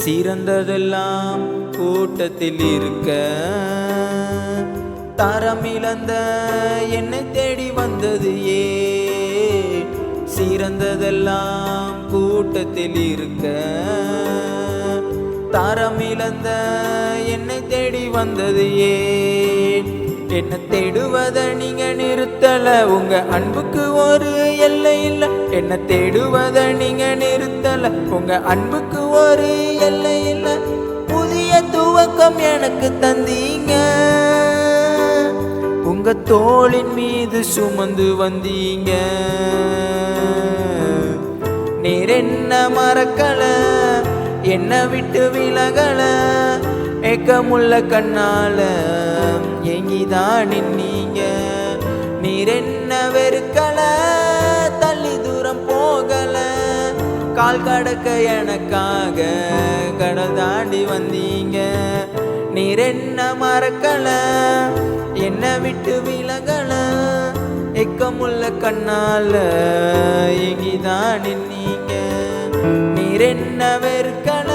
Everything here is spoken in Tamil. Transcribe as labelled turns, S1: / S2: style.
S1: சிறந்ததெல்லாம் கூட்டத்தில் இருக்க தரமிழந்த என்னை தேடி வந்தது ஏன்? சிறந்ததெல்லாம் கூட்டத்தில் இருக்க தரமிழந்த என்னை தேடி வந்தது ஏன்? என்ன தேடுவத நீங்க நிறுத்தல, உங்க அன்புக்கு ஒரு எல்லை இல்ல. என்ன தேடுவத நீங்க நிறுத்தல, உங்க அன்புக்கு ஒரு எல்லை இல்ல. புதிய துவக்கம் எனக்கு தந்தீங்க, உங்க தோளின் மீது சுமந்து வந்தீங்க. நீர் என்ன மறக்கல, என்ன விட்டு விலகல, ஏக்கமுள்ள கண்ணால எங்கிதான் நின்னீங்க. நீர் என்ன வெறுக்கல, தள்ளி தூரம் போகல, கால் கடக்க எனக்காக கடல் தாண்டி வந்தீங்க. நீர் என்ன மறக்கல, என்ன விட்டு விலகல, ஏக்கமுள்ள கண்ணால எங்கிதான் நின்னீங்க. நீர் என்ன வெறுக்கல,